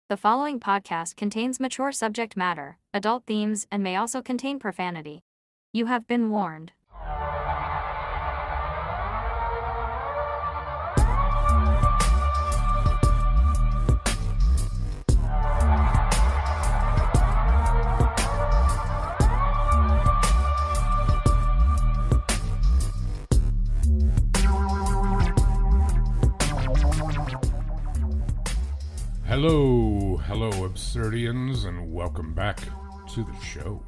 The following podcast contains mature subject matter, adult themes, and may also contain profanity. You have been warned. Hello, Absurdians, and welcome back to the show.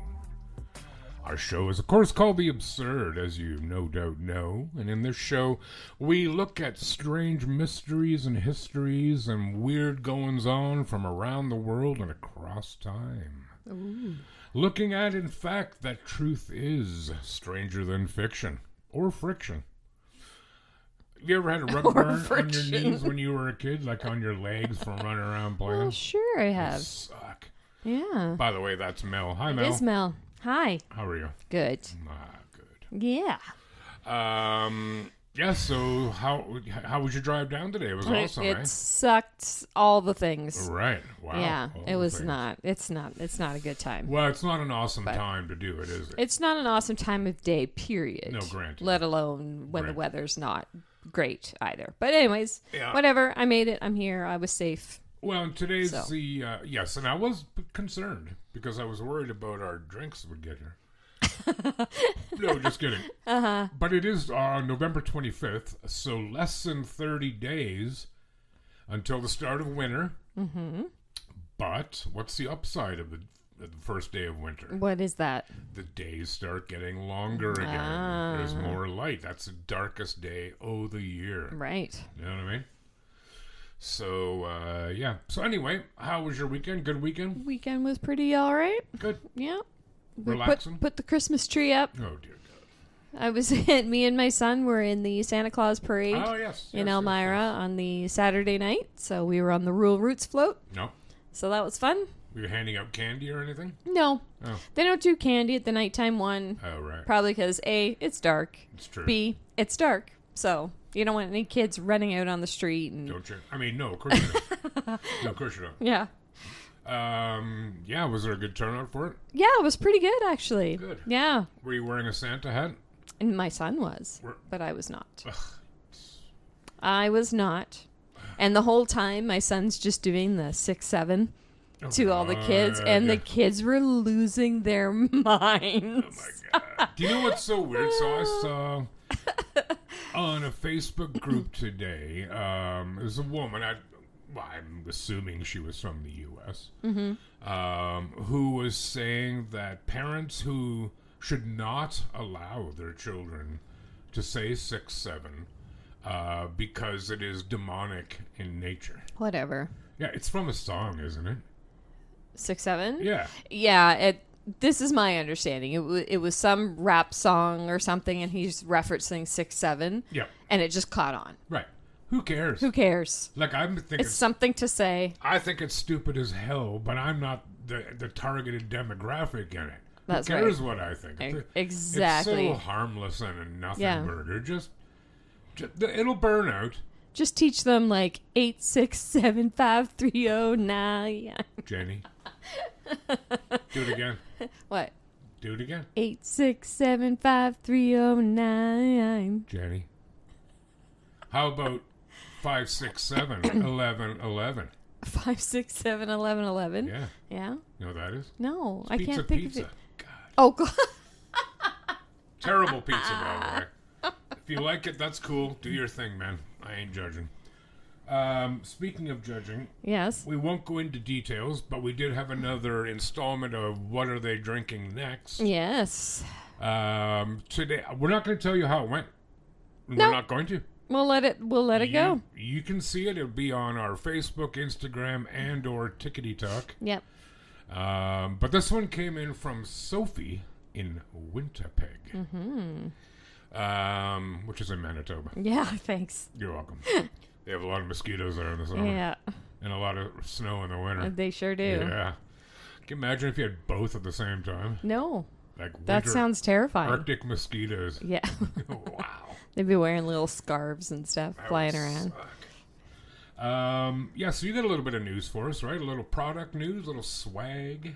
Our show is, of course, called The Absurd, as you no doubt know, and in this show, we look at strange mysteries and histories and weird goings-on from around the world and across time. Ooh. Looking at, in fact, that truth is stranger than fiction, or friction. You ever had a rug burn on your knees when you were a kid, like on your legs from running around playing? Well, sure I have. They suck. Yeah. By the way, that's Mel. Hi, Mel. It is Mel. Hi. How are you? Good. Good. Yeah. Yeah, so how was your drive down today? It was awesome, It right? sucked all the things. Right. Wow. Yeah. All It the was things. not. It's not a good time. Well, it's not an awesome time to do it, is it? It's not an awesome time of day, period. No, granted. Let alone when Granted. the weather's not great either. But anyways, Yeah. whatever. I made it. I'm here. I was safe. Well, and today's So. yes, and I was concerned because I was worried about our drinks would get here. No, just kidding. But it is November 25th, so less than 30 days until the start of winter. Mm-hmm. But what's the upside of the first day of winter? What is that? The days start getting longer again. There's more light. That's the darkest day of the year. Right. You know what I mean? So, yeah. So anyway, how was your weekend? Good weekend? Weekend was pretty all right. Good. Yeah. We Relaxing? put the Christmas tree up. Oh, dear God. I was me and my son were in the Santa Claus parade Oh, yes. in yes, Elmira yes. on the Saturday night. So we were on the Rural Roots float. No. So that was fun. Were you handing out candy or anything? No, Oh. they don't do candy at the nighttime one. Oh, right. Probably because A, it's dark. It's true. B, it's dark. So you don't want any kids running out on the street. And Don't you? I mean, no, of course you don't. No, of course you don't. yeah. Yeah, was there a good turnout for it? Yeah, it was pretty good actually. Good. Yeah. Were you wearing a Santa hat? And my son was, Were- but I was not. Ugh. I was not. And the whole time, my son's just doing the 6-7 to all the kids, and yeah. the kids were losing their minds. Oh, my God. Do you know what's so weird? So I saw on a Facebook group today, there's a woman, I'm assuming she was from the U.S., who was saying that parents who should not allow their children to say 6-7 because it is demonic in nature. Whatever. Yeah, it's from a song, isn't it? 6-7? Yeah. Yeah, this is my understanding. It was some rap song or something, and he's referencing 6-7. Yeah. And it just caught on. Right. Who cares? Who cares? Like, I'm thinking... It's something to say. I think it's stupid as hell, but I'm not the targeted demographic in it. That's Who cares right. what I think? Exactly. It's so harmless and a nothing Yeah. burger. Just it'll burn out. Just teach them like 8, 6, 7, 5, 3, 0, 9. Jenny. Do it again. What? Do it again. 8, 6, 7, 5, 3, 0, 9. Jenny. How about 5, 6, 7, 11, 11? 5, 6, 7, 11, 11. Yeah. Yeah? You know what that is? No, I Pizza, can't think pizza. of it. God. Oh, God. Terrible pizza, by the way. If you like it, that's cool. Do your thing, man. I ain't judging. Speaking of judging, Yes. we won't go into details, but we did have another installment of What Are They Drinking Next? Yes. Today, we're not going to tell you how it went. No. We're not going to. We'll let it go. You can see it. It'll be on our Facebook, Instagram, and or Tickety Talk. Yep. But this one came in from Sophie in Winnipeg, which is in Manitoba. Yeah, thanks. You're welcome. They have a lot of mosquitoes there in the summer. Yeah, And a lot of snow in the winter. they sure do. Yeah. Can you imagine if you had both at the same time? No, Like that winter sounds terrifying. Arctic mosquitoes. Yeah. Wow. They'd be wearing little scarves and stuff That flying would around. Yeah, so you got a little bit of news for us, right? A little product news, a little swag.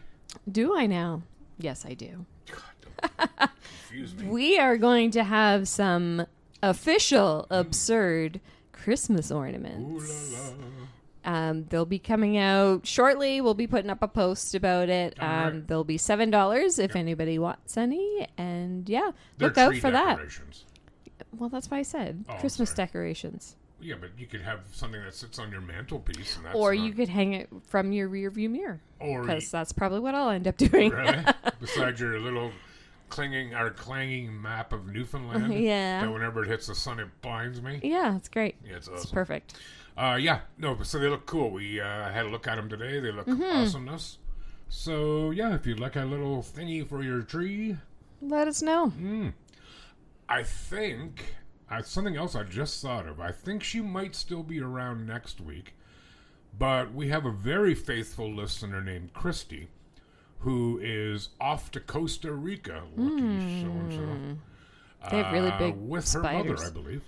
Do I now? Yes, I do. God, don't confuse me. We are going to have some official absurd Christmas ornaments. Ooh la la. They'll be coming out shortly. We'll be putting up a post about it. All right. They'll be $7 if anybody wants any. And yeah, They're look out tree for that. decorations. Well, that's why I said Oh, I'm Christmas sorry. decorations. Yeah, but you could have something that sits on your mantelpiece, and that's Or not, you could hang it from your rear view mirror. or Because that's probably what I'll end up doing. really beside your little clanging map of Newfoundland. Yeah. That whenever it hits the sun, it blinds me. Yeah, it's great. Yeah, it's It's awesome. perfect. Yeah, no, so they look cool. We had a look at them today. They look awesomeness. So yeah, if you'd like a little thingy for your tree, Let us know. I think something else I just thought of. I think she might still be around next week, but we have a very faithful listener named Christy, who is off to Costa Rica. Lucky so and so. They have really big with spiders. her mother, I believe.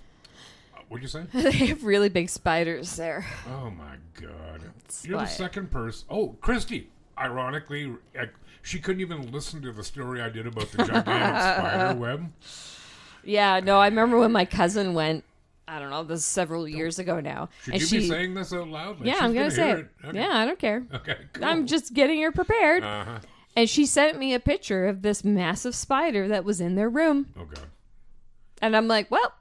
What'd you say? They have really big spiders there. Oh my God! You're the Spider. second person. Oh, Christy. Ironically, she couldn't even listen to the story I did about the gigantic spider web. Yeah, no, I remember when my cousin went, I don't know, this is several years ago now. Should and you be saying this out loud? Like, Yeah, she's I'm going to say hear it. Okay. Yeah, I don't care. Okay, cool. I'm just getting her prepared. Uh-huh. And she sent me a picture of this massive spider that was in their room. Oh, God. And I'm like, well,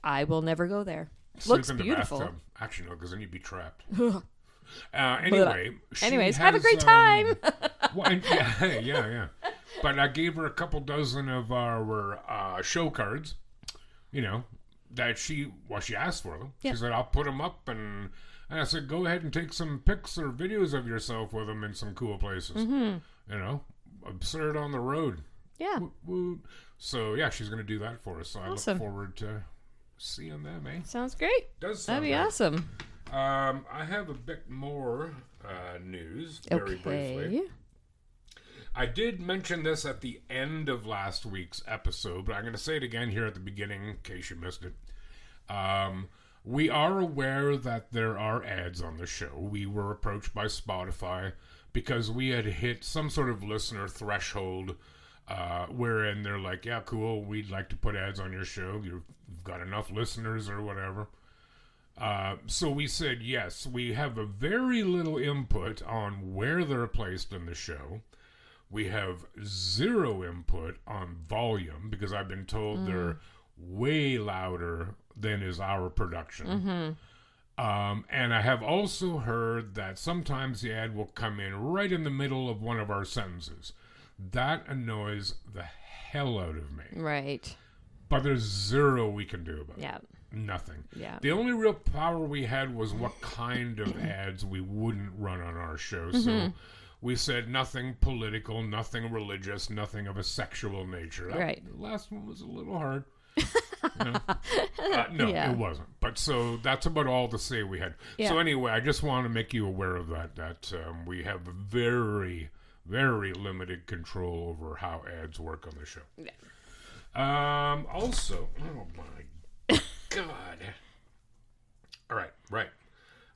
I will never go there. Looks Sleep in the beautiful. bathtub. Actually, no, because then you'd be trapped. Anyway. Anyways, she have a has, great time. Yeah. But I gave her a couple dozen of our show cards, that she asked for them. Yeah. She said, I'll put them up, and I said, go ahead and take some pics or videos of yourself with them in some cool places. Absurd on the road. Yeah. Woot, woot. So, yeah, she's going to do that for us. So Awesome. I look forward to seeing them, eh? Sounds great. Does sound That'd be great. awesome. I have a bit more news, very briefly. I did mention this at the end of last week's episode, but I'm going to say it again here at the beginning in case you missed it. We are aware that there are ads on the show. We were approached by Spotify because we had hit some sort of listener threshold wherein they're like, yeah, cool, we'd like to put ads on your show. You've got enough listeners or whatever. So we said, yes, we have a very little input on where they're placed in the show. We have zero input on volume because I've been told they're way louder than is our production. And I have also heard that sometimes the ad will come in right in the middle of one of our sentences. That annoys the hell out of me. Right. But there's zero we can do about it. Yeah. Nothing. Yeah. The only real power we had was what kind of ads we wouldn't run on our show. So we said nothing political, nothing religious, nothing of a sexual nature. Right. The last one was a little hard. No, Yeah. it wasn't. But so that's about all to say we had. Yeah. So anyway, I just want to make you aware of that we have very, very limited control over how ads work on the show. Yeah. Also, oh my God. All right.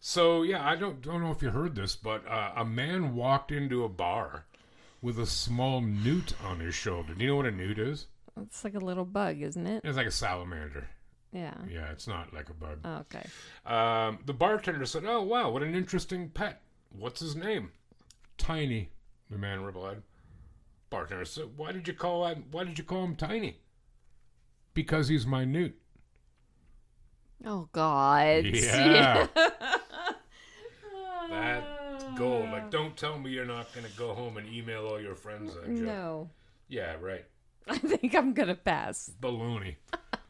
So yeah, I don't know if you heard this, but a man walked into a bar with a small newt on his shoulder. Do you know what a newt is? It's like a little bug, isn't it? It's like a salamander. Yeah. Yeah, it's not like a bug. Oh, okay. The bartender said, "Oh wow, what an interesting pet. What's his name?" Tiny. The man replied. Bartender said, "Why did you call him Tiny?" Because he's my newt. Oh, God. Yeah. That's gold. Like, don't tell me you're not going to go home and email all your friends that joke. No. Yeah, right. I think I'm going to pass. Baloney.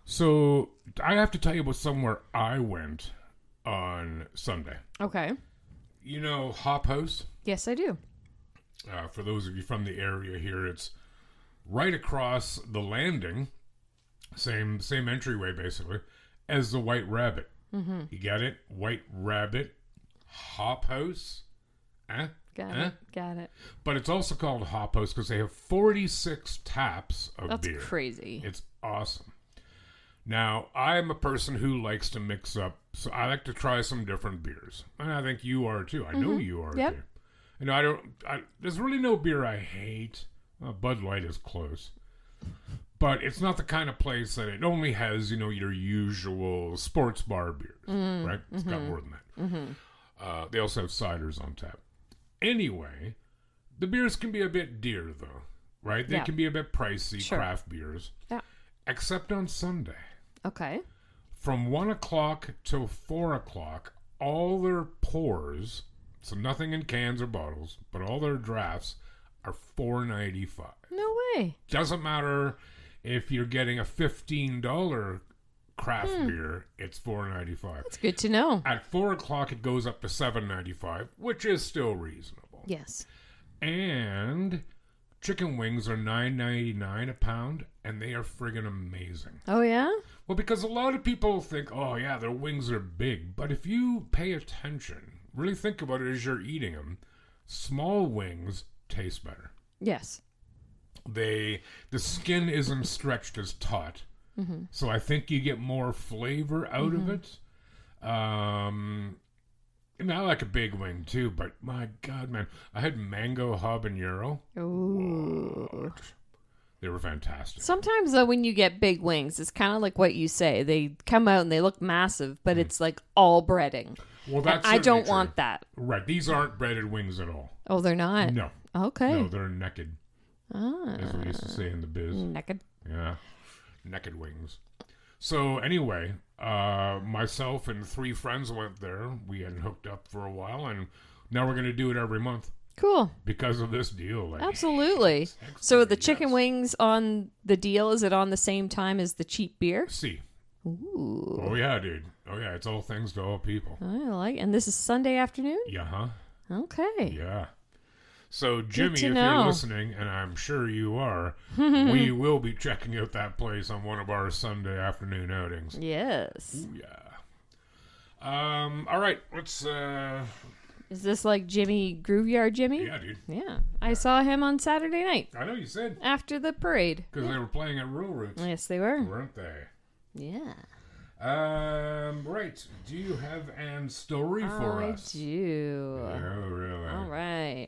So, I have to tell you about somewhere I went on Sunday. Okay. You know Hop House? Yes, I do. For those of you from the area here, it's right across the landing, same entryway basically, as the White Rabbit. Mm-hmm. You get it? White Rabbit Hop House. Got it. But it's also called Hop House because they have 46 taps of That's beer. crazy. It's awesome. Now, I'm a person who likes to mix up, so I like to try some different beers. And I think you are too. I know you are Yep. too. And there's really no beer I hate. Bud Light is close. But it's not the kind of place that it only has, your usual sports bar beers, right? It's got more than that. They also have ciders on tap. Anyway, the beers can be a bit dear, though, right? They can be a bit pricey, craft beers. Yeah. Except on Sunday. Okay. From 1 o'clock till 4 o'clock, all their pours, so nothing in cans or bottles, but all their drafts are $4.95. No way. Doesn't matter if you're getting a $15 craft beer, it's $4.95. That's good to know. At 4 o'clock, it goes up to $7.95, which is still reasonable. Yes. And chicken wings are $9.99 a pound, and they are friggin' amazing. Oh, yeah? Well, because a lot of people think, oh, yeah, their wings are big. But if you pay attention, really think about it as you're eating them, small wings taste better. Yes. The skin isn't stretched as taut. So I think you get more flavor out of it. I like a big wing too, but my God, man, I had mango habanero. Ooh. What? They were fantastic. Sometimes, though, when you get big wings, it's kind of like what you say. They come out and they look massive, but it's like all breading. Well, that's I don't true. want that. Right. These aren't breaded wings at all. Oh, they're not? No. Okay. No, they're naked, as we used to say in the biz. Naked. Yeah. Naked wings. So anyway, myself and 3 friends went there. We hadn't hooked up for a while, and now we're going to do it every month Cool. because of this deal. Like, Absolutely. thanks So to the you, chicken yes. wings on the deal, is it on the same time as the cheap beer? See. Ooh. Oh, yeah, dude. Oh, yeah, it's all things to all people. I like it. And this is Sunday afternoon? Yeah, huh? Okay. Yeah. So, Jimmy, to if know. you're listening, and I'm sure you are, we will be checking out that place on one of our Sunday afternoon outings. Yes. Ooh, yeah. All right, let's, Is this like Jimmy Grooveyard Jimmy? yeah, dude. Yeah. I saw him on Saturday night I know you said, after the parade. because they were playing at Rural Roots, Yes, they were. weren't they? Yeah. Right. Do you have an story for I us? do. Oh, really? All right.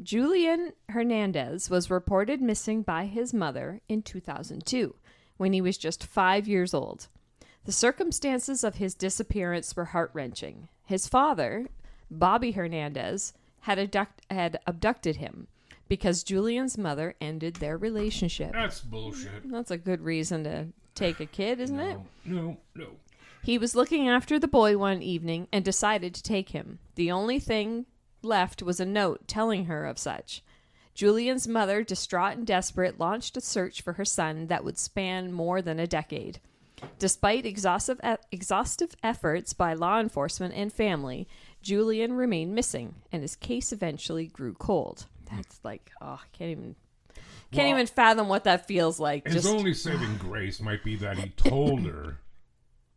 Julian Hernandez was reported missing by his mother in 2002 when he was just 5 years old. The circumstances of his disappearance were heart-wrenching. His father, Bobby Hernandez, had abducted him because Julian's mother ended their relationship. That's bullshit. That's a good reason to take a kid, isn't it? No. He was looking after the boy one evening and decided to take him. The only thing left was a note telling her of such. Julian's mother, distraught and desperate, launched a search for her son that would span more than a decade. Despite exhaustive efforts by law enforcement and family, Julian remained missing, and his case eventually grew cold. That's like, can't even fathom what that feels like. His only saving grace might be that he told her,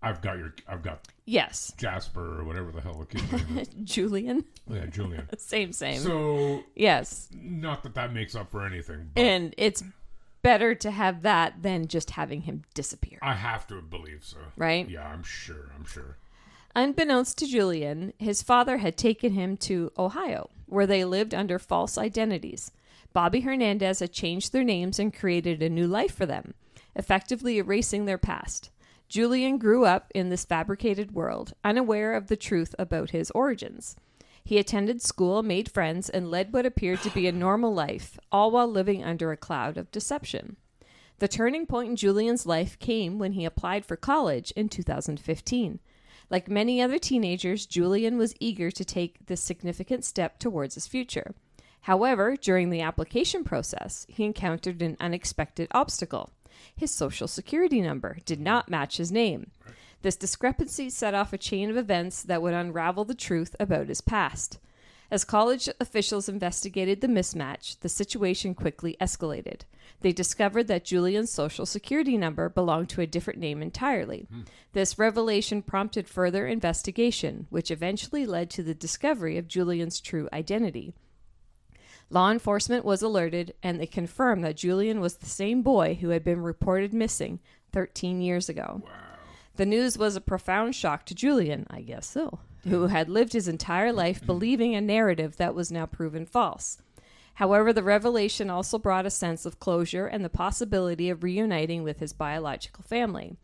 I've got Yes. Jasper or whatever the hell the kid's name is. Julian. Yeah, Julian. Same. So, Yes. not that makes up for anything, but And it's better to have that than just having him disappear. I have to believe so. Right? Yeah, I'm sure. Unbeknownst to Julian, his father had taken him to Ohio, where they lived under false identities. Bobby Hernandez had changed their names and created a new life for them, effectively erasing their past. Julian grew up in this fabricated world, unaware of the truth about his origins. He attended school, made friends, and led what appeared to be a normal life, all while living under a cloud of deception. The turning point in Julian's life came when he applied for college in 2015. Like many other teenagers, Julian was eager to take this significant step towards his future. However, during the application process, he encountered an unexpected obstacle. His social security number did not match his name. This discrepancy set off a chain of events that would unravel the truth about his past. As college officials investigated the mismatch, the situation quickly escalated. They discovered that Julian's social security number belonged to a different name entirely. This revelation prompted further investigation, which eventually led to the discovery of Julian's true identity. Law enforcement was alerted, and they confirmed that Julian was the same boy who had been reported missing 13 years ago. Wow. The news was a profound shock to Julian, I guess so, who had lived his entire life believing a narrative that was now proven false. However, the revelation also brought a sense of closure and the possibility of reuniting with his biological family.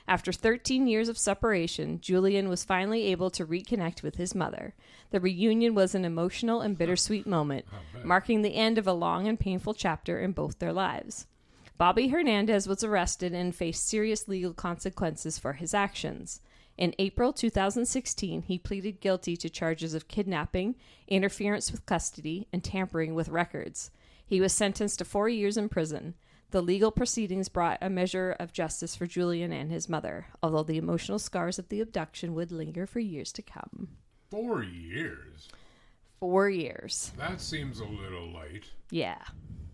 After 13 years of separation, Julian was finally able to reconnect with his mother. The reunion was an emotional and bittersweet moment, marking the end of a long and painful chapter in both their lives. Bobby Hernandez was arrested and faced serious legal consequences for his actions. In April 2016, he pleaded guilty to charges of kidnapping, interference with custody, and tampering with records. He was sentenced to 4 years in prison. The legal proceedings brought a measure of justice for Julian and his mother, although the emotional scars of the abduction would linger for years to come. 4 years? 4 years. That seems a little light. Yeah.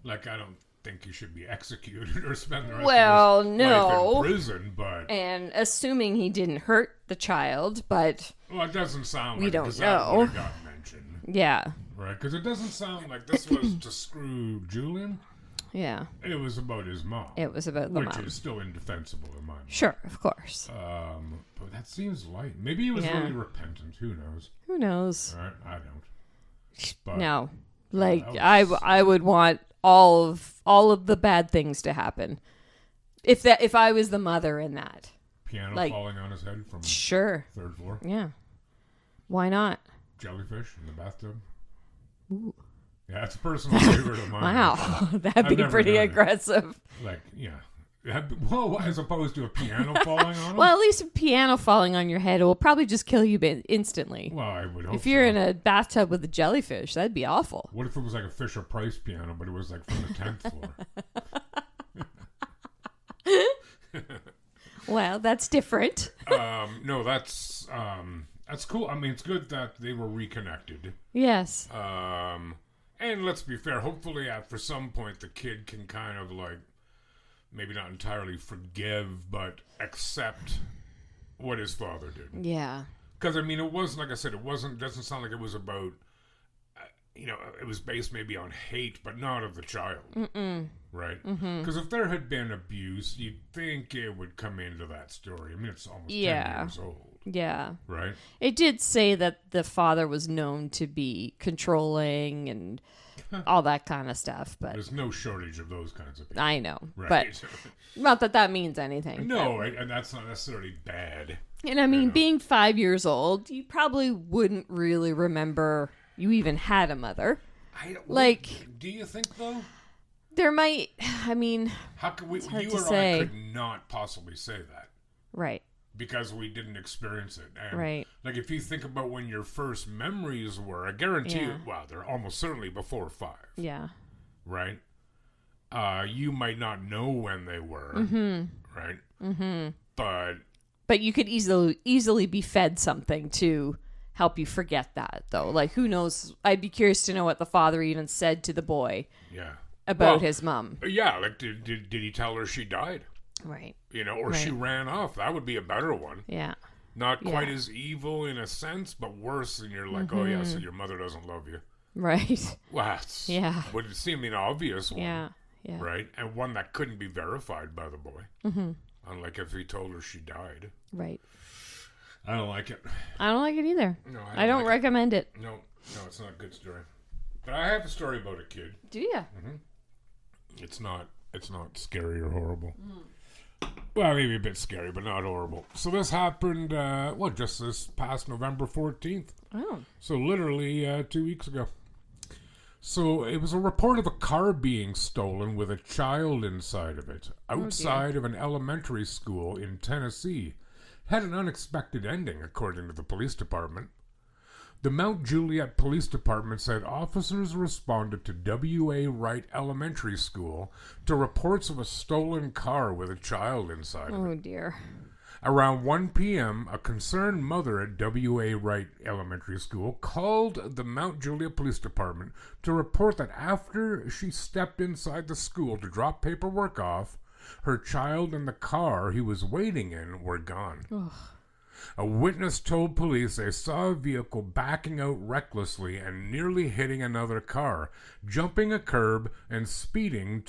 Like, I don't think he should be executed or spend the rest Well, of his no. life in prison, but... And assuming he didn't hurt the child, but... Well, it doesn't sound we like don't because know. that would have got mentioned. Yeah. Right? Because it doesn't sound like this was to screw Julian. Yeah. It was about his mom. It was about the which mom. is still indefensible in my mind. Sure, of course. But that seems light. Maybe he was Yeah. really repentant. Who knows? Who knows? Right? I don't. But No. Like, that was- I would want all of the bad things to happen. If I was the mother in that. Piano like- falling on his head from Sure. third floor. Yeah. Why not? Jellyfish in the bathtub. Ooh. Yeah, it's a personal favorite of mine. Wow. That'd I've be never pretty done it. aggressive. Like, yeah. Well, as opposed to a piano falling on him? Well, at least a piano falling on your head will probably just kill you instantly. Well, I would hope If you're so. in a bathtub with a jellyfish, that'd be awful. What if it was like a Fisher-Price piano, but it was like from the 10th floor? Well, that's different. No, that's cool. I mean, it's good that they were reconnected. Yes. And let's be fair. Hopefully, for some point, the kid can kind of like maybe not entirely forgive, but accept what his father did. Yeah. Because I mean, it wasn't like I said. Doesn't sound like it was about. It was based maybe on hate, but not of the child. Mm-mm. Right? Because if there had been abuse, you'd think it would come into that story. I mean, it's almost 10 years old. Yeah. Right? It did say that the father was known to be controlling and all that kind of stuff, but There's no shortage of those kinds of people. I know. Right? But not that means anything. No, and that's not necessarily bad. And I mean, You know. being 5 years old, you probably wouldn't really remember you even had a mother. Do you think though? There might, I mean, How could we? It's hard You to or say. I could not possibly say that right, because we didn't experience it. And right. Like if you think about when your first memories were, I guarantee you. Yeah. Well, they're almost certainly before 5. Yeah. Right. You might not know when they were. Right. But you could easily be fed something to help you forget that, though. Like, who knows? I'd be curious to know what the father even said to the boy yeah. about Well, his mom. Yeah. Like did he tell her she died? Right. Or she ran off. That would be a better one. Yeah. Not quite Yeah. as evil in a sense, but worse. And you're like, oh yeah, so your mother doesn't love you. Right. Well, that's Yeah. would seem an obvious one, Yeah. Yeah. right? And one that couldn't be verified by the boy. Unlike if he told her she died. Right. I don't like it. I don't like it either. No, I don't like recommend it. No, it's not a good story. But I have a story about a kid. Do you? It's not scary or horrible. Well, maybe a bit scary, but not horrible. So this happened, just this past November 14th. Oh. So literally 2 weeks ago. So it was a report of a car being stolen with a child inside of it, outside of an elementary school in Tennessee. It had an unexpected ending, according to the police department. The Mount Juliet Police Department said officers responded to W.A. Wright Elementary School to reports of a stolen car with a child inside of it. Oh, dear. Around 1 p.m., a concerned mother at W.A. Wright Elementary School called the Mount Juliet Police Department to report that after she stepped inside the school to drop paperwork off, her child and the car he was waiting in were gone. Ugh. A witness told police they saw a vehicle backing out recklessly and nearly hitting another car, jumping a curb and speeding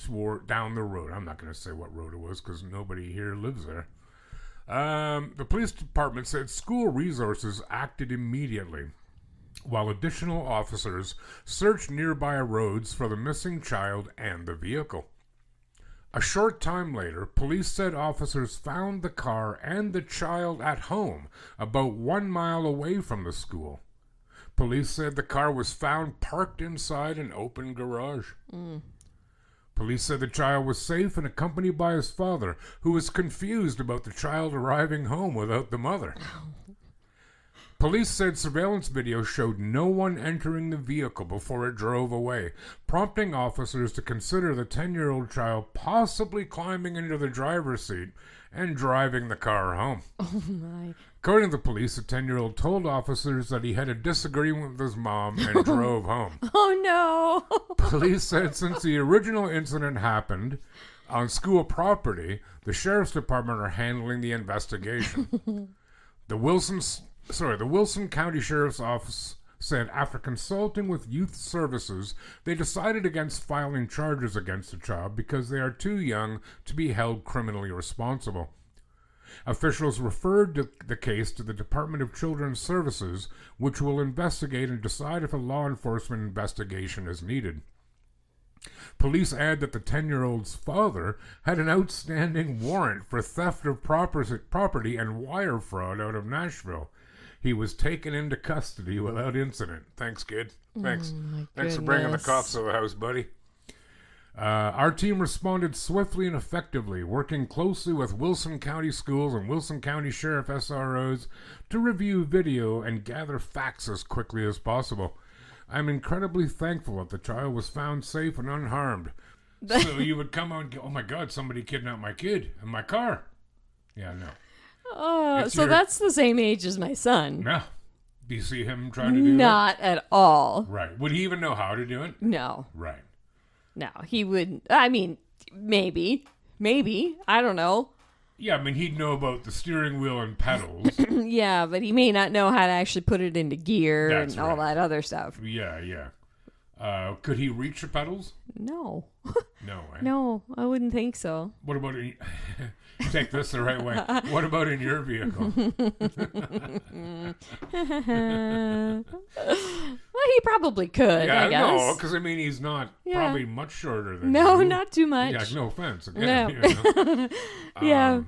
down the road. I'm not going to say what road it was because nobody here lives there. The police department said school resources acted immediately, while additional officers searched nearby roads for the missing child and the vehicle. A short time later, police said officers found the car and the child at home, about 1 mile away from the school. Police said the car was found parked inside an open garage. Police said the child was safe and accompanied by his father, who was confused about the child arriving home without the mother. Police said surveillance video showed no one entering the vehicle before it drove away, prompting officers to consider the 10-year-old child possibly climbing into the driver's seat and driving the car home. Oh, my. According to the police, the 10-year-old told officers that he had a disagreement with his mom and drove home. Oh, no. Police said since the original incident happened on school property, the sheriff's department are handling the investigation. The Wilson County Sheriff's Office said after consulting with youth services, they decided against filing charges against the child because they are too young to be held criminally responsible. Officials referred the case to the Department of Children's Services, which will investigate and decide if a law enforcement investigation is needed. Police add that the 10-year-old's father had an outstanding warrant for theft of property and wire fraud out of Nashville. He was taken into custody without incident. Thanks, kid. Thanks. Thanks for bringing the cops to the house, buddy. Our team responded swiftly and effectively, working closely with Wilson County Schools and Wilson County Sheriff SROs to review video and gather facts as quickly as possible. I'm incredibly thankful that the child was found safe and unharmed. So you would come out and go, oh my God, somebody kidnapped my kid in my car. Yeah, no. Oh, so that's the same age as my son. No. Do you see him trying to do that? Not at all. Right. Would he even know how to do it? No. Right. No, he wouldn't. I mean, maybe. I don't know. Yeah, I mean, he'd know about the steering wheel and pedals. Yeah, but he may not know how to actually put it into gear That's and all right. that other stuff. Yeah. Could he reach the pedals? No. No way. No, I wouldn't think so. What about take this the right way? What about in your vehicle? Well, he probably could, I guess. No, because I mean, he's not probably much shorter than No, you. not too much. Yeah, no offense. Again, No. You know. Yeah.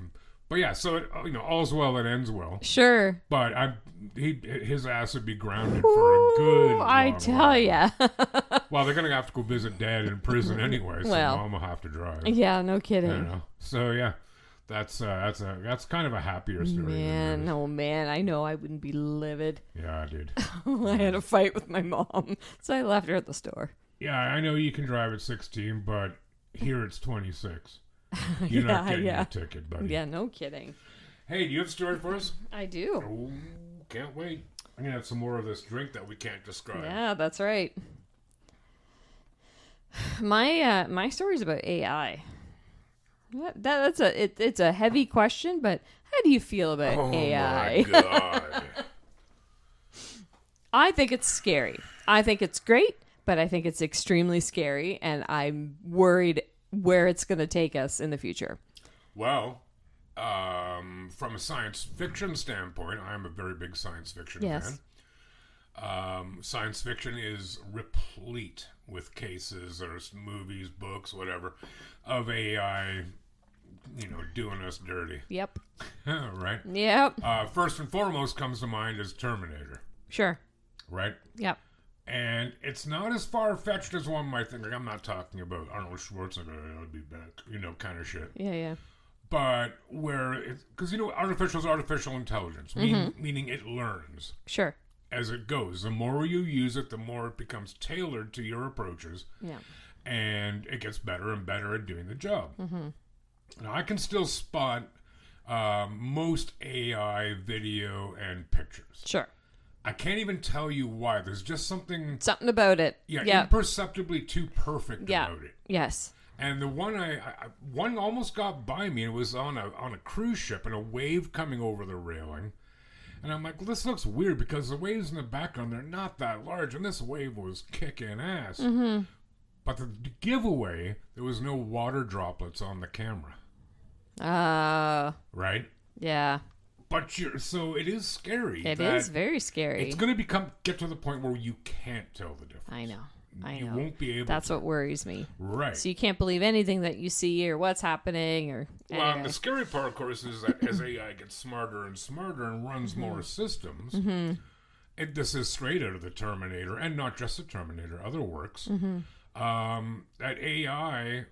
But yeah, so all's well that ends well. Sure. But his ass would be grounded for a good long I tell while. ya. Well, they're gonna have to go visit Dad in prison anyway, so Well. Mom will have to drive. Yeah, no I kidding. don't know. So yeah, that's kind of a happier story. Man, oh man, I know I wouldn't be livid. Yeah, I did. I had a fight with my mom, so I left her at the store. Yeah, I know you can drive at 16, but here it's 26. You're not getting your ticket, buddy. Yeah, no kidding. Hey, do you have a story for us? I do. Oh, can't wait. I'm gonna have some more of this drink that we can't describe. Yeah, that's right. My story's about AI. It's a heavy question, but how do you feel about AI? Oh my God. I think it's scary. I think it's great, but I think it's extremely scary, and I'm worried where it's going to take us in the future. Well, from a science fiction standpoint, I'm a very big science fiction fan. Science fiction is replete with cases or movies, books, whatever, of AI, doing us dirty. Yep. Right? Yep. First and foremost comes to mind is Terminator. Sure. Right? Yep. And it's not as far-fetched as one might think. Like, I'm not talking about Arnold Schwarzenegger, I'll be back, kind of shit. Yeah. But because artificial intelligence, meaning it learns. Sure. As it goes. The more you use it, the more it becomes tailored to your approaches. Yeah. And it gets better and better at doing the job. Mm-hmm. Now, I can still spot most AI video and pictures. Sure. I can't even tell you why. There's just something about it. Yeah, imperceptibly too perfect about it. Yes. And the one one almost got by me. It was on a cruise ship and a wave coming over the railing, And I'm like, well, this looks weird because the waves in the background, they're not that large. And this wave was kicking ass. Mm-hmm. But the giveaway, there was no water droplets on the camera. Right? Yeah. But so it is scary. It is very scary. It's going to get to the point where you can't tell the difference. I know. You won't be able That's to. what worries me. Right. So you can't believe anything that you see or what's happening or Well, anyway. and the scary part, of course, is that as AI gets smarter and smarter and runs more systems, this is straight out of the Terminator, and not just the Terminator, other works, that AI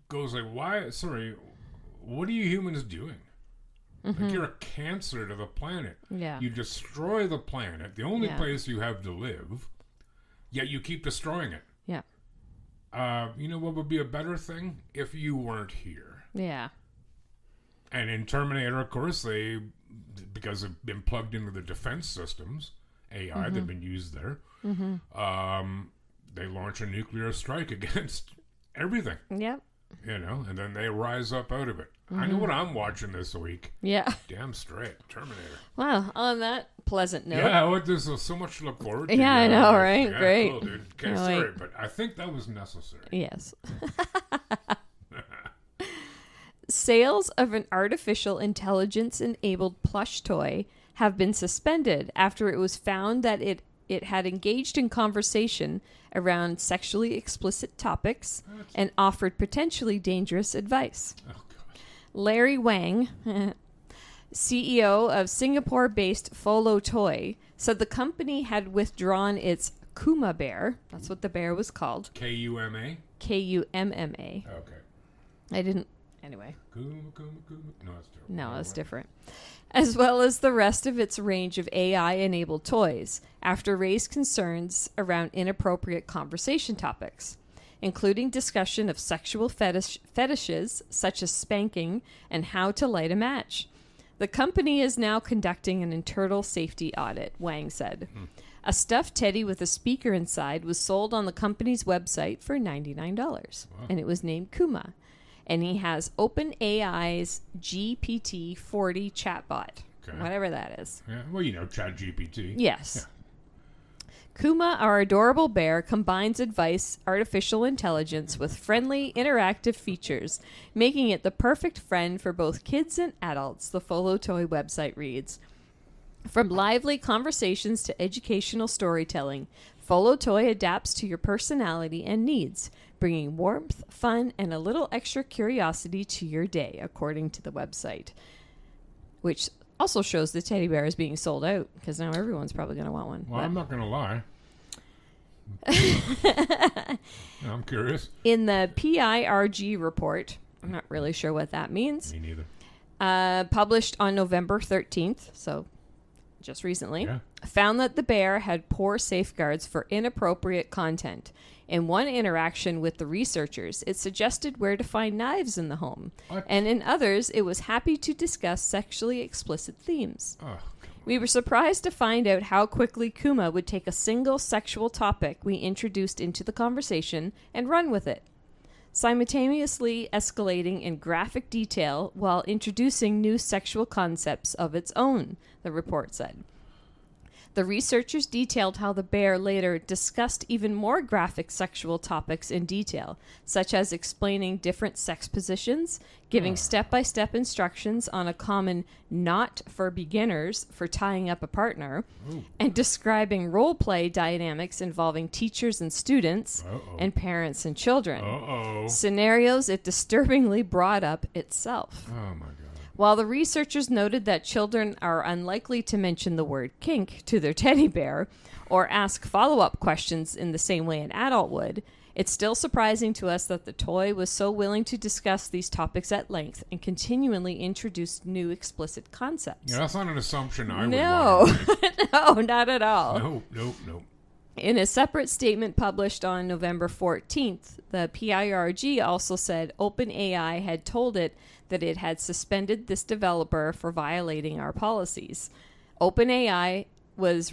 goes like, what are you humans doing? Like, you're a cancer to the planet. Yeah. You destroy the planet, the only place you have to live, yet you keep destroying it. Yeah. You know what would be a better thing? If you weren't here. Yeah. And in Terminator, of course, because they've been plugged into the defense systems, AI, they've been used there, they launch a nuclear strike against everything. Yep. You know, and then they rise up out of it. I know what I'm watching this week. Yeah. Damn straight. Terminator. Well, on that pleasant note. Yeah, there's so much to look forward to. Yeah, I know, right? Yeah, Great. Cool, dude. Okay, Can't sorry, wait. but I think that was necessary. Yes. Sales of an artificial intelligence-enabled plush toy have been suspended after it was found that it had engaged in conversation around sexually explicit topics and offered potentially dangerous advice. Oh, God. Larry Wang, CEO of Singapore-based Folo Toy, said the company had withdrawn its Kuma bear. That's what the bear was called. Kuma? Kumma. Okay. I didn't... Anyway. Kuma. No, that's terrible. No, it's different. As well as the rest of its range of AI-enabled toys, after raised concerns around inappropriate conversation topics, including discussion of sexual fetishes such as spanking and how to light a match. The company is now conducting an internal safety audit, Wang said. A stuffed teddy with a speaker inside was sold on the company's website for $99, and it was named Kuma. And he has OpenAI's GPT-40 chatbot, whatever that is. Yeah, well, you know, ChatGPT. Yes. Yeah. Kuma, our adorable bear, combines advice, artificial intelligence with friendly, interactive features, making it the perfect friend for both kids and adults, the Folo Toy website reads. From lively conversations to educational storytelling, Folo Toy adapts to your personality and needs, bringing warmth, fun, and a little extra curiosity to your day, according to the website. Which also shows the teddy bear is being sold out, because now everyone's probably going to want one. Well, I'm not going to lie. I'm curious. In the PIRG report, I'm not really sure what that means. Me neither. Published on November 13th, so just recently, found that the bear had poor safeguards for inappropriate content. In one interaction with the researchers, it suggested where to find knives in the home. What? And in others, it was happy to discuss sexually explicit themes. Oh, We were surprised to find out how quickly Kuma would take a single sexual topic we introduced into the conversation and run with it, simultaneously escalating in graphic detail while introducing new sexual concepts of its own, the report said. The researchers detailed how the bear later discussed even more graphic sexual topics in detail, such as explaining different sex positions, giving step-by-step instructions on a common knot for beginners for tying up a partner, and describing role-play dynamics involving teachers and students, and parents and children. Scenarios it disturbingly brought up itself. Oh, my God. While the researchers noted that children are unlikely to mention the word kink to their teddy bear or ask follow-up questions in the same way an adult would, it's still surprising to us that the toy was so willing to discuss these topics at length and continually introduce new explicit concepts. Yeah, that's not an assumption I would No, want. no, not at all. Nope. In a separate statement published on November 14th, the PIRG also said OpenAI had told it that it had suspended this developer for violating our policies. OpenAI was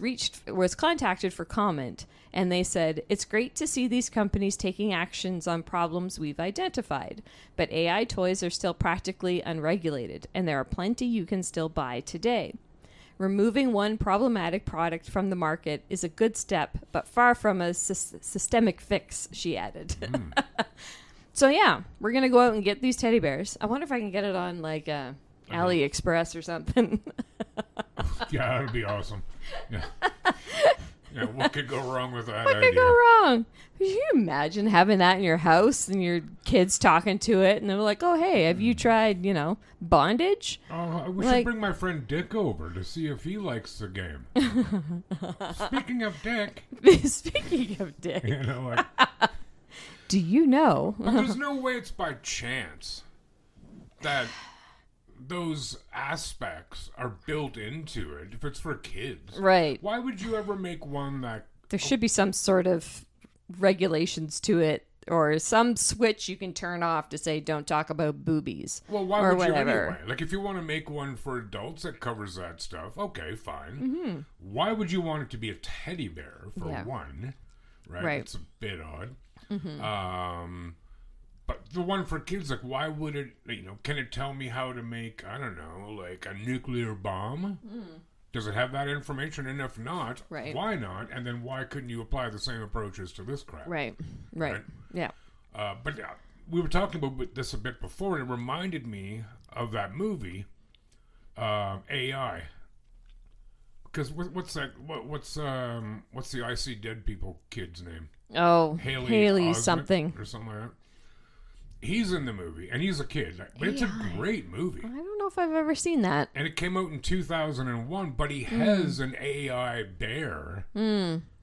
contacted for comment, and they said, "It's great to see these companies taking actions on problems we've identified, but AI toys are still practically unregulated, and there are plenty you can still buy today." Removing one problematic product from the market is a good step, but far from a systemic fix, she added. So yeah, we're going to go out and get these teddy bears. I wonder if I can get it on like AliExpress or something. Yeah, that would be awesome. Yeah. Yeah, what could go wrong with that What idea? could go wrong? Could you imagine having that in your house and your kids talking to it and they're like, oh, hey, have you tried, bondage? We should bring my friend Dick over to see if he likes the game. Speaking of Dick. Speaking of Dick. Like, do you know? but there's no way it's by chance that those aspects are built into it if it's for kids. Right. Why would you ever make one that... There should be some sort of regulations to it or some switch you can turn off to say don't talk about boobies. Well, why or would whatever. you anyway? Like, if you want to make one for adults that covers that stuff, okay, fine. Why would you want it to be a teddy bear, for one? Right? It's a bit odd. But the one for kids, like, why would it, can it tell me how to make, I don't know, like a nuclear bomb? Does it have that information? And if not, why not? And then why couldn't you apply the same approaches to this crap? Right. Yeah. But we were talking about this a bit before, and it reminded me of that movie, AI. Because what's that? What's the I See Dead People kid's name? Oh, Haley Osment something or something like that. He's in the movie, and he's a kid, but it's a great movie. I don't know if I've ever seen that. And it came out in 2001, but he has an AI bear,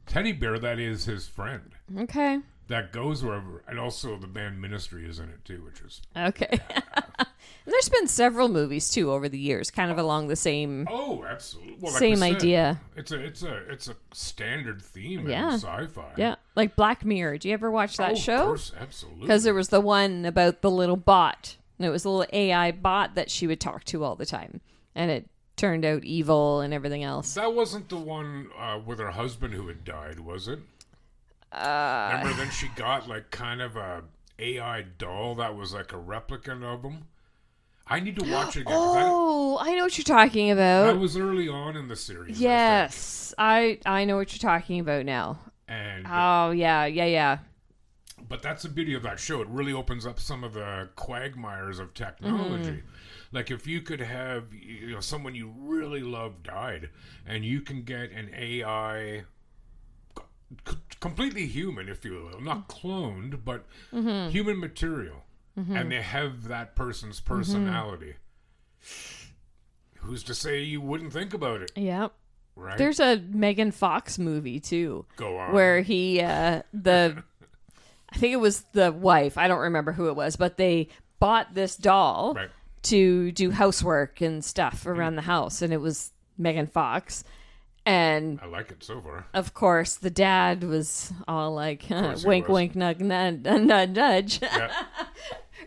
teddy bear that is his friend. Okay. That goes wherever, and also the band Ministry is in it too, which is okay. And there's been several movies too over the years, kind of along the same. Oh, absolutely. Well, same idea. It's a standard theme in sci-fi. Yeah, like Black Mirror. Do you ever watch that show? Of course, absolutely. Because there was the one about the little bot, and it was a little AI bot that she would talk to all the time, and it turned out evil and everything else. That wasn't the one with her husband who had died, was it? Remember, then she got like kind of a AI doll that was like a replicant of him. I need to watch it again. I know what you're talking about. That was early on in the series. Yes, I know what you're talking about now. And yeah. But that's the beauty of that show. It really opens up some of the quagmires of technology. Like if you could have someone you really love died, and you can get an AI. Completely human, if you will, not cloned, but human material, and they have that person's personality. Who's to say you wouldn't think about it? Yeah. Right. There's a Megan Fox movie too. Go on. Where he, I think it was the wife. I don't remember who it was, but they bought this doll to do housework and stuff around the house, and it was Megan Fox. And I like it so far. Of course, the dad was all like, wink, wink, nudge, nudge. Yeah.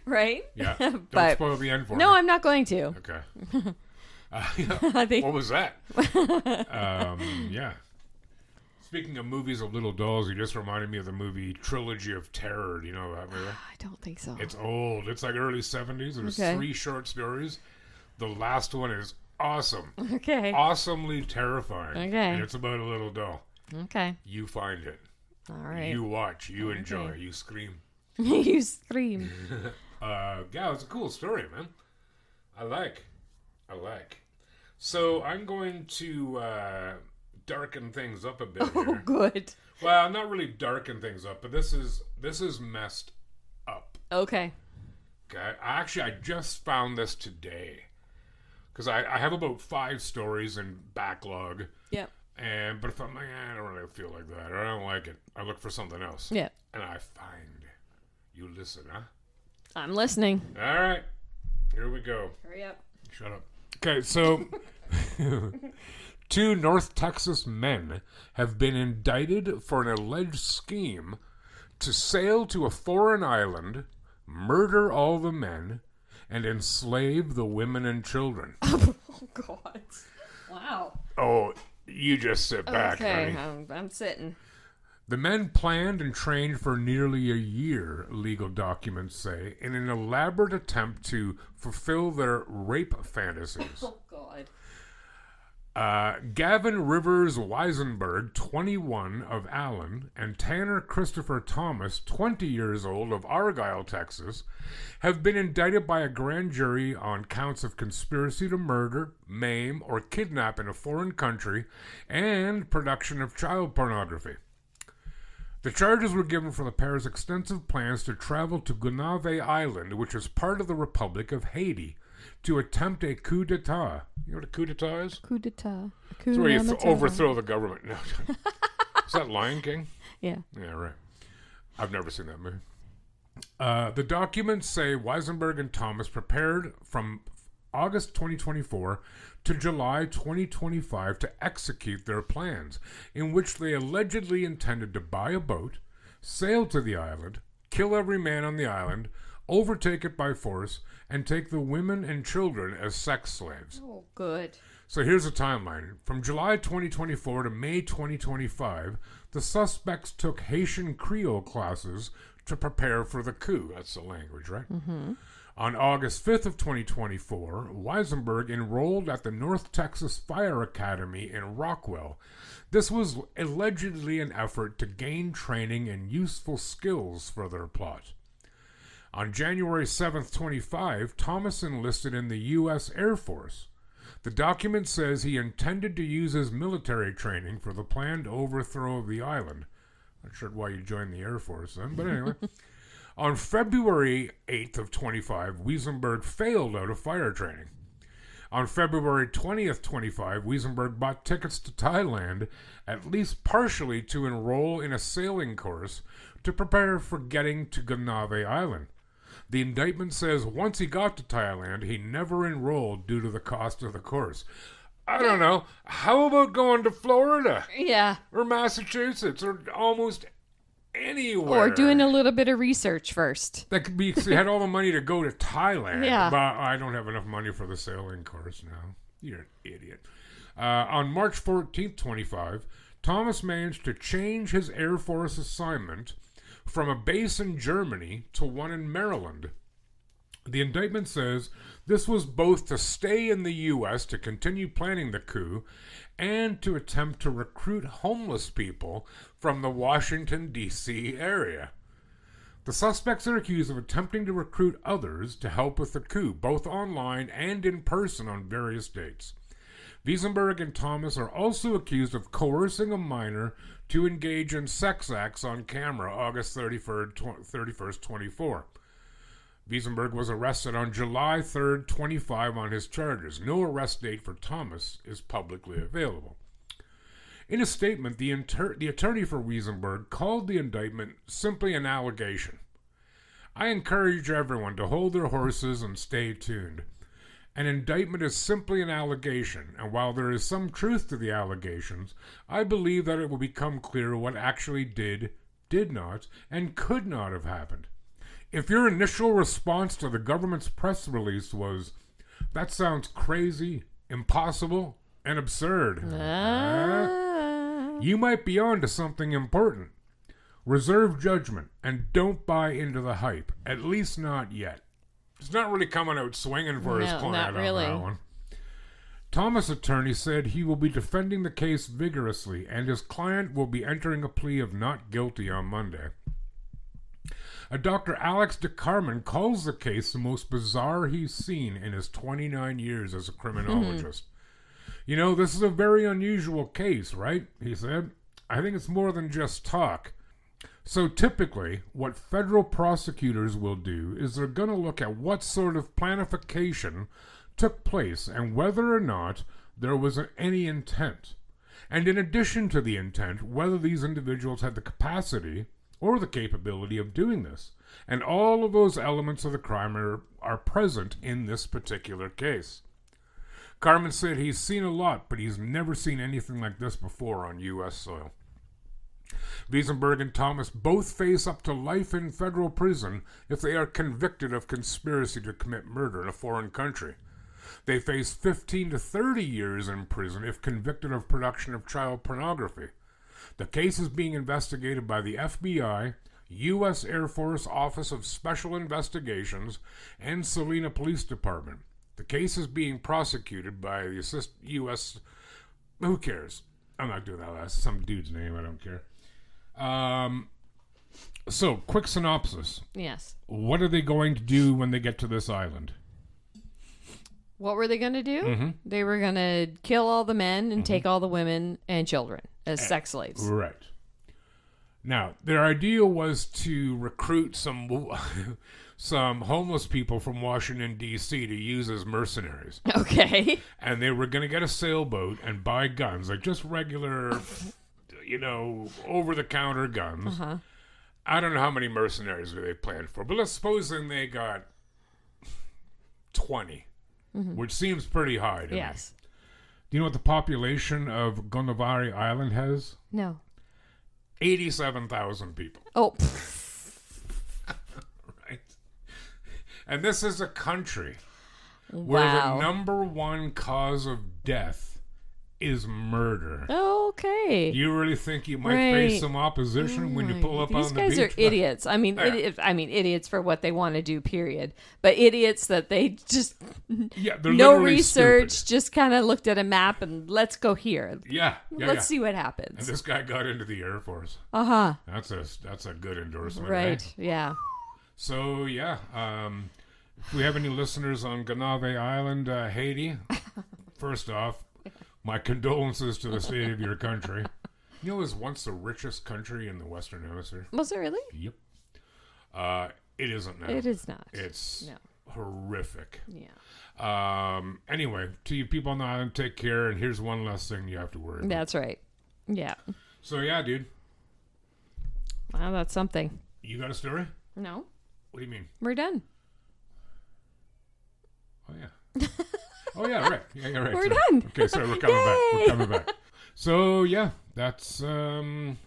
Right? Yeah. Don't spoil the end for me. No, I'm not going to. Okay. I think... What was that? Yeah. Speaking of movies of little dolls, you just reminded me of the movie Trilogy of Terror. Do you know that movie? I don't think so. It's old. It's like early 70s. There's 3 short stories. The last one is awesome. Okay. Awesomely terrifying. Okay. And it's about a little doll. Okay. You find it. All right. You watch. You enjoy. You scream. You scream. Yeah, it's a cool story, man. I like. So I'm going to darken things up a bit here. Oh, good. Well, not really darken things up, but this is messed up. Okay. Okay. I just found this today. Because I have about 5 stories in backlog. Yep. But if I'm like, I don't really feel like that, or I don't like it, I look for something else. Yeah. And I find. You listen, huh? I'm listening. All right. Here we go. Hurry up. Shut up. Okay, so 2 North Texas men have been indicted for an alleged scheme to sail to a foreign island, murder all the men, and enslave the women and children. Oh, God. Wow. Oh, you just sit back, okay, honey. I'm sitting. The men planned and trained for nearly a year, legal documents say, in an elaborate attempt to fulfill their rape fantasies. Oh, God. Gavin Rivers Weisenberg, 21, of Allen, and Tanner Christopher Thomas, 20 years old, of Argyle, Texas, have been indicted by a grand jury on counts of conspiracy to murder, maim, or kidnap in a foreign country and production of child pornography. The charges were given for the pair's extensive plans to travel to Gonave Island, which is part of the Republic of Haiti, to attempt a coup d'etat. You know what a coup d'etat is? Coup d'etat. It's where you overthrow the government. No. Is that Lion King? Yeah. Yeah, right. I've never seen that movie. The documents say Weisenberg and Thomas prepared from August 2024 to July 2025 to execute their plans, in which they allegedly intended to buy a boat, sail to the island, kill every man on the island, overtake it by force, and take the women and children as sex slaves. Oh, good. So here's a timeline. From July 2024 to May 2025, the suspects took Haitian Creole classes to prepare for the coup. That's the language, right? Mm-hmm. On August 5th of 2024, Weisenberg enrolled at the North Texas Fire Academy in Rockwell. This was allegedly an effort to gain training and useful skills for their plot. On January 7th, 25, Thomas enlisted in the U.S. Air Force. The document says he intended to use his military training for the planned overthrow of the island. Not sure why you joined the Air Force then, but anyway. On February 8th of 25, Weisenberg failed out of fire training. On February 20th, 25, Weisenberg bought tickets to Thailand, at least partially to enroll in a sailing course to prepare for getting to Gonave Island. The indictment says once he got to Thailand, he never enrolled due to the cost of the course. I don't know. How about going to Florida? Yeah. Or Massachusetts or almost anywhere? Or doing a little bit of research first. That could be, he had all the money to go to Thailand. Yeah. But I don't have enough money for the sailing course now. You're an idiot. On March 14th, 25, Thomas managed to change his Air Force assignment from a base in Germany to one in Maryland. The indictment says this was both to stay in the U.S. to continue planning the coup and to attempt to recruit homeless people from the Washington, D.C. area. The suspects are accused of attempting to recruit others to help with the coup, both online and in person on various dates. Weisenberg and Thomas are also accused of coercing a minor to engage in sex acts on camera August 31st, 24. Weisenberg was arrested on July 3rd, 25 on his charges. No arrest date for Thomas is publicly available. In a statement, the attorney for Weisenberg called the indictment simply an allegation. I encourage everyone to hold their horses and stay tuned. An indictment is simply an allegation, and while there is some truth to the allegations, I believe that it will become clear what actually did not, and could not have happened. If your initial response to the government's press release was, that sounds crazy, impossible, and absurd, you might be on to something important. Reserve judgment, and don't buy into the hype, at least not yet. He's not really coming out swinging for his client not really. on that one. Thomas' attorney said he will be defending the case vigorously, and his client will be entering a plea of not guilty on Monday. A Dr. Alex DeCarmen calls the case the most bizarre he's seen in his 29 years as a criminologist. You know, this is a very unusual case, right? He said. I think it's more than just talk. So typically, what federal prosecutors will do is they're going to look at what sort of planification took place and whether or not there was any intent. And in addition to the intent, whether these individuals had the capacity or the capability of doing this. And all of those elements of the crime are present in this particular case. Carmen said he's seen a lot, but he's never seen anything like this before on U.S. soil. Weisenberg and Thomas both face up to life in federal prison if they are convicted of conspiracy to commit murder in a foreign country. They face 15 to 30 years in prison if convicted of production of child pornography. The case is being investigated by the FBI, U.S. Air Force Office of Special Investigations, and Salina Police Department. The case is being prosecuted by the U.S. Who cares? I'm not doing that. That's some dude's name. I don't care. So, quick synopsis. Yes. What are they going to do when they get to this island? What were they going to do? Mm-hmm. They were going to kill all the men and take all the women and children as sex slaves. Right. Now, their idea was to recruit some some homeless people from Washington, D.C. to use as mercenaries. Okay. And they were going to get a sailboat and buy guns, like just regular, over-the-counter guns. Uh-huh. I don't know how many mercenaries they planned for, but let's suppose they got 20, which seems pretty high to me. Yes. Do you know what the population of Gonavari Island has? No. 87,000 people. Oh. Right. And this is a country where the number one cause of death is murder. Okay. You really think you might face some opposition when you pull up on the beach? These guys are idiots. I mean, idiots for what they want to do, period. But idiots that they just they're no literally research, stupid. just kind of looked at a map and let's go here. Let's see what And happens. this guy got into the Air Force. Uh-huh. That's a good endorsement, Right. Eh? Yeah. So if we have any listeners on Ganave Island, Haiti, first off, my condolences to the state of your country. You know, it was once the richest country in the Western Hemisphere. Was it really? Yep. It isn't now. It is not. It's horrific. Yeah. Anyway, to you people on the island, take care. And here's one less thing you have to worry about. That's right. Yeah. So, yeah, dude. Wow, that's something. You got a story? No. What do you mean? We're done. Oh, yeah. Oh, yeah, right. Yeah, right. We're Sorry. done. Okay, sorry, we're coming back. We're Yay! coming back. So, yeah, that's the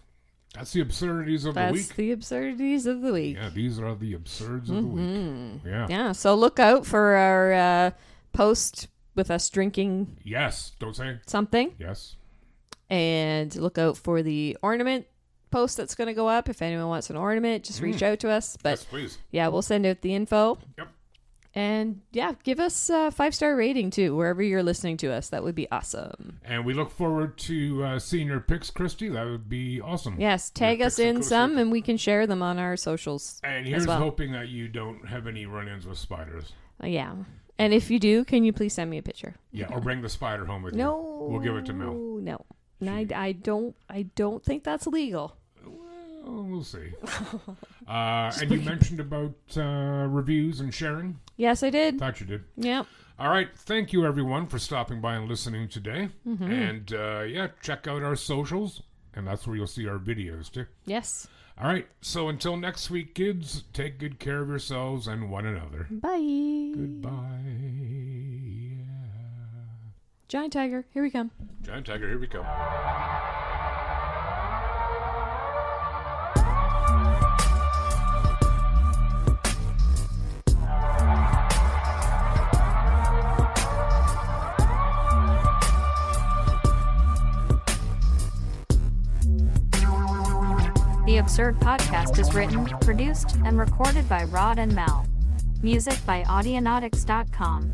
absurdities of the week. That's the absurdities of the week. Yeah, these are the absurds of the week. Yeah. Yeah, so look out for our post with us drinking Yes. Don't say. something. Yes. And look out for the ornament post that's going to go up. If anyone wants an ornament, just reach out to us. But Yes, please. yeah, we'll send out the info. Yep. And yeah, give us a 5-star rating too, wherever you're listening to us. That would be awesome. And we look forward to seeing your pics, Christy. That would be awesome. Yes, tag Your us pics of in Costa some Rica. and we can share them on our socials. And as here's well. hoping that you don't have any run-ins with spiders. Yeah. And if you do, can you please send me a picture? Yeah, or bring the spider home with you. No. We'll give it to Mel. No. I don't think that's legal. Well, we'll see. And you mentioned about reviews and sharing. Yes, I did. Thought you did. Yep. All right. Thank you, everyone, for stopping by and listening today. And, check out our socials. And that's where you'll see our videos, too. Yes. All right. So until next week, kids, take good care of yourselves and one another. Bye. Goodbye. Yeah. Giant tiger, here we come. Giant tiger, here we come. The Absurd Podcast is written, produced, and recorded by Rod and Mel. Music by Audionautics.com.